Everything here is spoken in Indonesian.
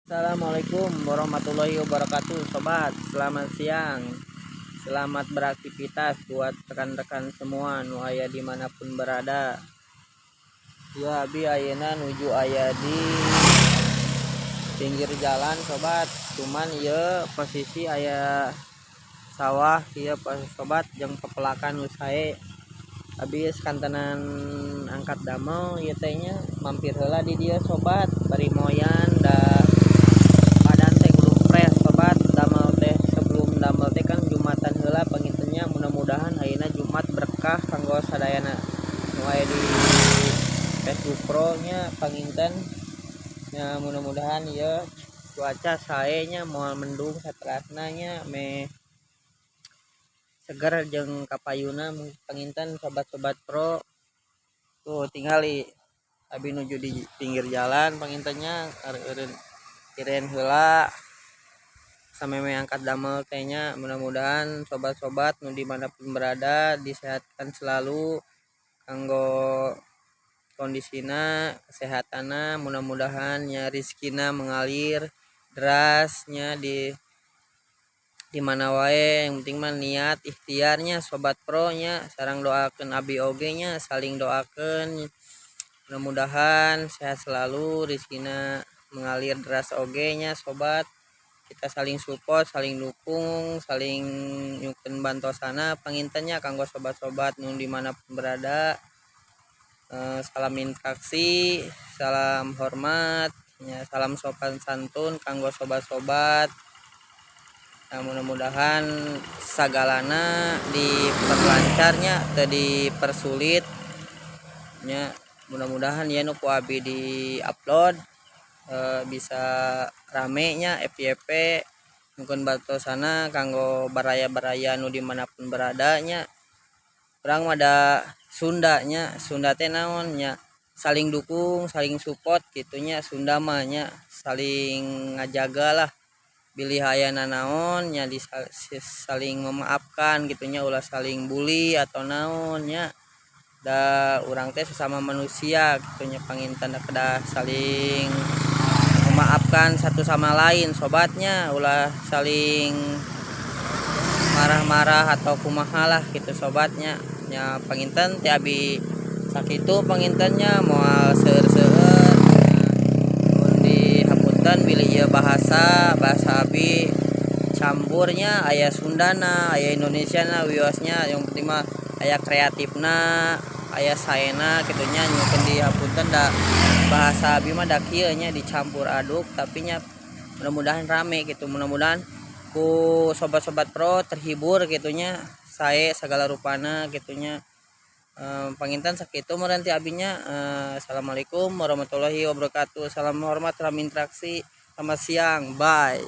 Assalamualaikum warahmatullahi wabarakatuh, sobat. Selamat siang, selamat beraktivitas buat rekan-rekan semua nu aya dimanapun berada. Ya abi ayeuna nuju aya di pinggir jalan, sobat. Cuman ya posisi aya sawah ya sobat, jeung pepelakan usahe habis kantenan angkat damel ya tehnya mampir heula di dia, sobat. Bari moyan da padan teh kudu pres, sobat. Damel teh sebelum damel teh kan Jumatan heula pangintennya, mudah-mudahan ayeuna Jumat berkah kanggo sadayana nu aya di Facebook Pro nya panginten nya. Mudah-mudahan ya cuaca sae nya moal mendung saterasna nya me seger jeung kapayuna panginten sobat-sobat pro. Tuh tingali abi nuju di pinggir jalan pangintennya areureun kireun heula sameme angkat damel tehnya. Mudah-mudahan sobat-sobat nu dimanapun berada disehatkan selalu kanggo kondisina, kesehatana. Mudah-mudahan nya rizkina mengalir derasnya di mana wae. Yang penting mah niat ikhtiarnya sobat pro nya, sareng doakeun abi oge nya, saling doakeun. Mudah-mudahan sehat selalu, rizkina mengalir deras oge nya, sobat. Kita saling support, saling dukung, saling nyukeun bantosana pangintennya kanggo sobat-sobat nu dimanapun berada. Salam interaksi, salam hormat ya, salam sopan santun kanggo sobat-sobat. Nah, mudah-mudahan sagalana diperlancarnya teu dipersulit nya. Mudah-mudahan ya nu ku abi di upload bisa rame nya FYP mungkin bantosana kanggo baraya-baraya nu dimanapun berada nya. Urang ada Sundanya, Sunda teh naon nya, saling dukung, saling support gitunya. Sunda mah nya saling ngajaga lah, bilih hayana naon nya saling memaafkan gitunya, ulah saling bully atau naon nya. Da urang teh sesama manusia gitunya panginten kedah saling memaafkan satu sama lain, sobatnya. Ulah saling marah-marah atau kumaha lah gitu, sobatnya nya. Panginten teh abi sakitu pangintennya moal seueur-seueur mun dihapunten bilih ieu bahasa abi campurnya aya Sundana aya Indonesiana wiosnya. Yang penting mah aya kreatifna aya saena gitunya, nyukeun dihapunten da bahasa abi mah da kieu nya dicampur aduk tapi nya mudah-mudahan rame gitu. Mudah-mudahan ku sobat-sobat pro terhibur gitunya, sae segala rupana gitunya. Panginten sakitu meranti abinya. Assalamualaikum warahmatullahi wabarakatuh, salam hormat, salam interaksi, selamat siang, bye.